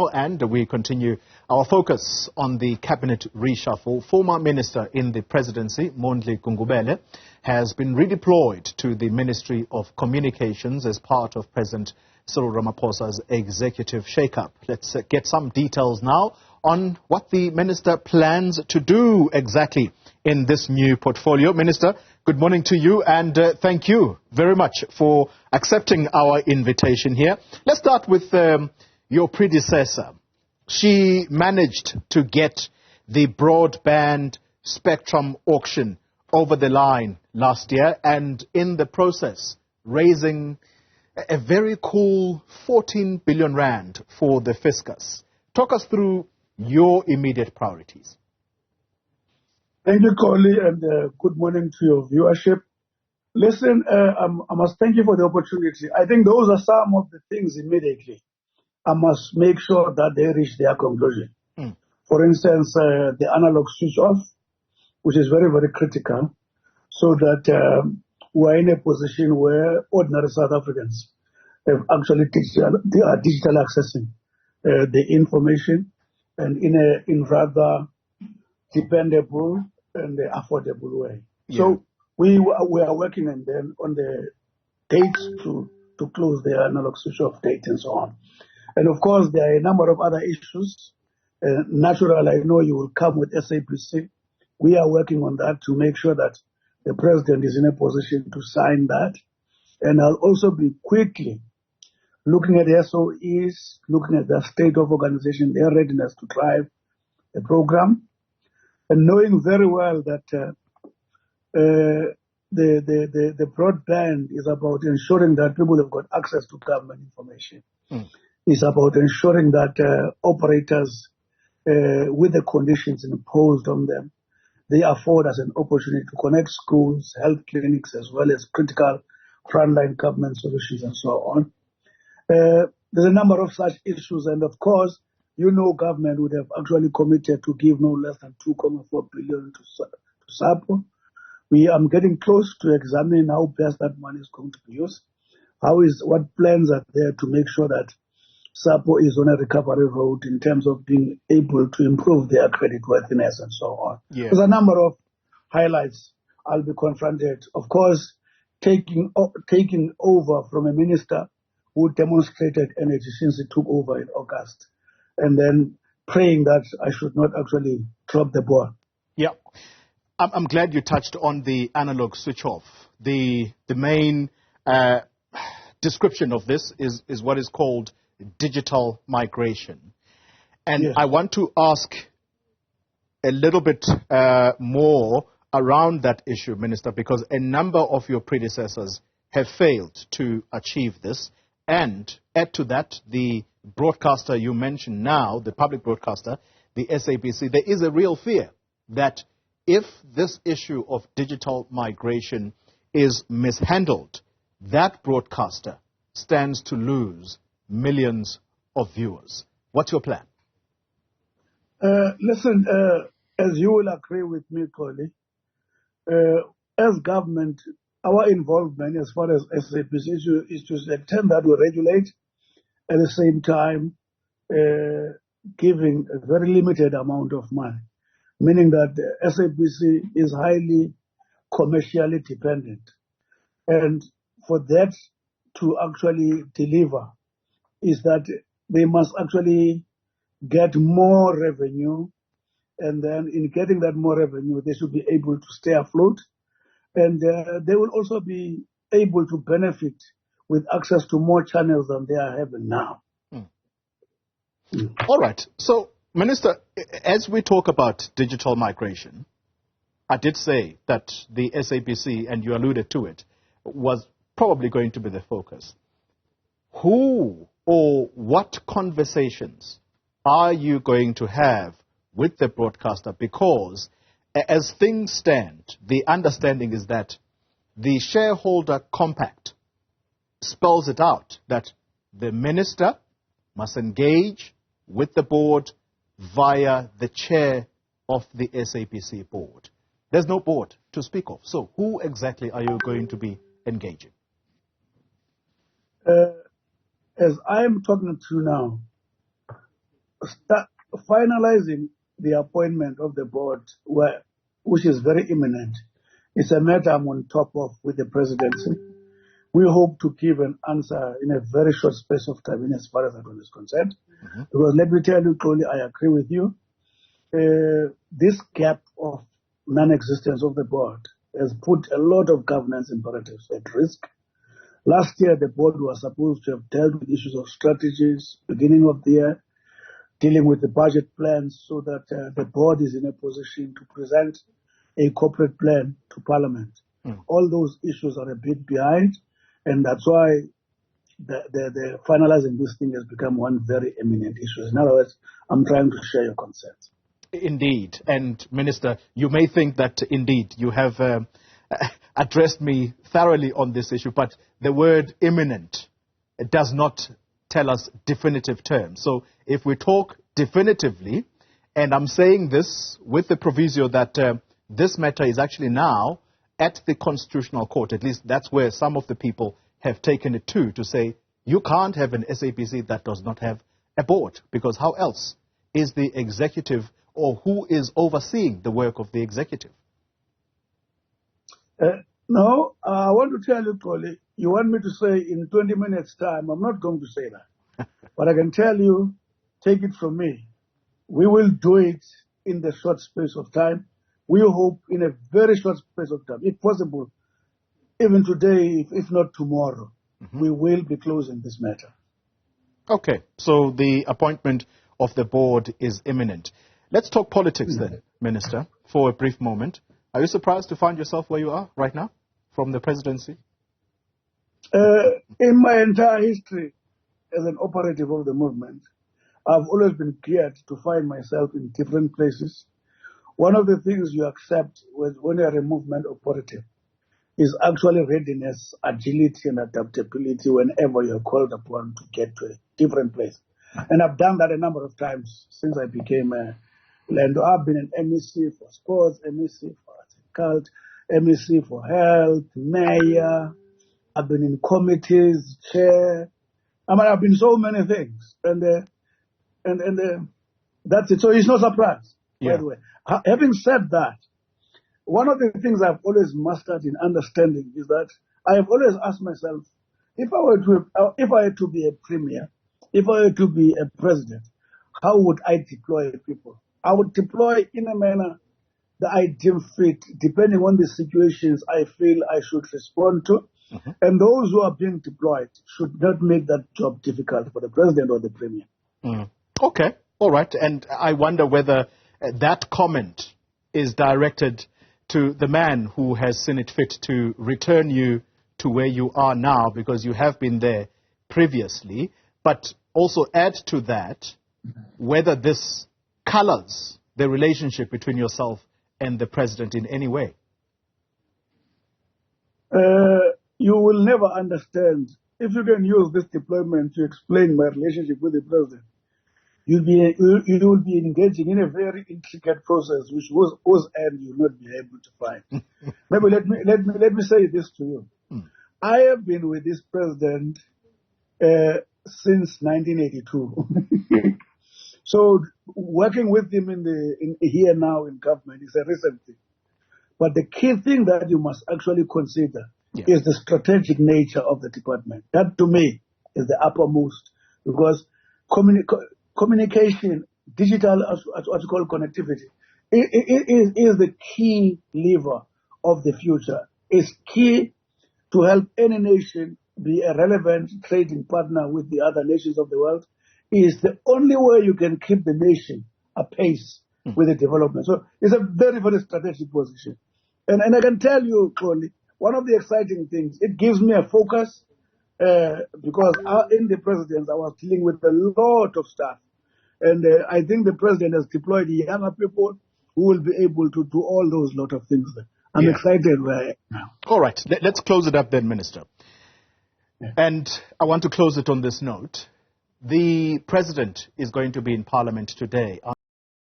Oh, and we continue our focus on the cabinet reshuffle. Former minister in the presidency, Mondli Gungubele, has been redeployed to the Ministry of Communications as part of President Cyril Ramaphosa's executive shake-up. Let's get some details now on what the minister plans to do exactly in this new portfolio. Minister, good morning to you, and thank you very much for accepting our invitation here. Let's start with your predecessor. She managed to get the broadband spectrum auction over the line last year, and in the process raising a very cool 14 billion rand for the fiscus. Talk us through your immediate priorities. Thank you, Coley, and good morning to your viewership. Listen, I must thank you for the opportunity. I think those are some of the things immediately I must make sure that they reach their conclusion. For instance, the analog switch off, which is very, very critical, so that we're in a position where ordinary South Africans have actually digital accessing the information and in rather dependable and affordable way. Yeah. So we are working on the dates to close the analog switch off date and so on. And of course, there are a number of other issues. Natural, I know you will come with SABC. We are working on that to make sure that the president is in a position to sign that. And I'll also be quickly looking at the SOEs, looking at the state of organization, their readiness to drive the program, and knowing very well that the broadband is about ensuring that people have got access to government information. It's about ensuring that operators, with the conditions imposed on them, they afford us an opportunity to connect schools, health clinics, as well as critical frontline government solutions and so on. There's a number of such issues, and of course, you know, government would have actually committed to give no less than 2.4 billion to SAPO. I'm getting close to examining how best that money is going to be used. What plans are there to make sure that SAPO is on a recovery road in terms of being able to improve their creditworthiness and so on. Yeah. There's a number of highlights I'll be confronted. Of course, taking over from a minister who demonstrated energy since he took over in August, and then praying that I should not actually drop the ball. Yeah. I'm glad you touched on the analog switch off. The main description of this is what is called digital migration. And yes, I want to ask a little bit more around that issue, Minister, because a number of your predecessors have failed to achieve this. And add to that, the broadcaster you mentioned now, the public broadcaster, the SABC, there is a real fear that if this issue of digital migration is mishandled, that broadcaster stands to lose millions of viewers. What's your plan? Listen, as you will agree with me, Coley, as government, our involvement as far as SABC is to the extent that we regulate, at the same time giving a very limited amount of money, meaning that SABC is highly commercially dependent. And for that to actually deliver is that they must actually get more revenue, and then in getting that more revenue, they should be able to stay afloat, and they will also be able to benefit with access to more channels than they are having now. All right. So, Minister, as we talk about digital migration, I did say that the SABC, and you alluded to it, was probably going to be the focus. Who or what conversations are you going to have with the broadcaster? Because as things stand, the understanding is that the shareholder compact spells it out that the minister must engage with the board via the chair of the SABC board. There's no board to speak of. So who exactly are you going to be engaging? As I am talking to you now, finalizing the appointment of the board, which is very imminent, is a matter I'm on top of with the presidency. We hope to give an answer in a very short space of time, in as far as that one is concerned. Because let me tell you, Tony, I agree with you. This gap of non-existence of the board has put a lot of governance imperatives at risk. Last year, the board was supposed to have dealt with issues of strategies, beginning of the year, dealing with the budget plans so that the board is in a position to present a corporate plan to Parliament. All those issues are a bit behind, and that's why the finalizing this thing has become one very eminent issue. In other words, I'm trying to share your concerns. Indeed. And, Minister, you may think that, indeed, you have addressed me thoroughly on this issue, but the word imminent does not tell us definitive terms. So if we talk definitively, and I'm saying this with the proviso that this matter is actually now at the Constitutional Court, at least that's where some of the people have taken it to say you can't have an SABC that does not have a board, because how else is the executive, or who is overseeing the work of the executive? No, I want to tell you, Tolly, you want me to say in 20 minutes' time, I'm not going to say that. But I can tell you, take it from me, we will do it in the short space of time. We hope in a very short space of time, if possible, even today, if not tomorrow, we will be closing this matter. Okay, so the appointment of the board is imminent. Let's talk politics then, Minister, for a brief moment. Are you surprised to find yourself where you are right now from the presidency? In my entire history as an operative of the movement, I've always been geared to find myself in different places. One of the things you accept when you're a movement operative is actually readiness, agility, and adaptability whenever you're called upon to get to a different place. And I've done that a number of times since I became a Lando. I've been an MEC for sports, MEC for arts and culture, MEC for health, mayor. I've been in committees, chair. I mean, I've been so many things. And that's it. So it's no surprise, by the way. Having said that, one of the things I've always mastered in understanding is that I have always asked myself, if I were to be a premier, if I were to be a president, how would I deploy people? I would deploy in a manner that I deem fit, depending on the situations I feel I should respond to. And those who are being deployed should not make that job difficult for the president or the premier. Okay, all right. And I wonder whether that comment is directed to the man who has seen it fit to return you to where you are now, because you have been there previously, but also add to that whether this colors the relationship between yourself and the president in any way. You will never understand. If you can use this deployment to explain my relationship with the president, you will be engaging in a very intricate process, which whose end you will not be able to find. Maybe let me say this to you. I have been with this president since 1982. So working with him here now in government is a recent thing. But the key thing that you must actually consider is the strategic nature of the department. That, to me, is the uppermost, because communication, digital, what you call connectivity, is the key lever of the future. It's key to help any nation be a relevant trading partner with the other nations of the world. Is the only way you can keep the nation apace with the development. So it's a very, very strategic position. And I can tell you, Connie, one of the exciting things, it gives me a focus because in the presidency, I was dealing with a lot of stuff. And I think the president has deployed younger people who will be able to do all those lot of things. I'm excited where I am now. All right. Let's close it up then, Minister. And I want to close it on this note. The president is going to be in Parliament today.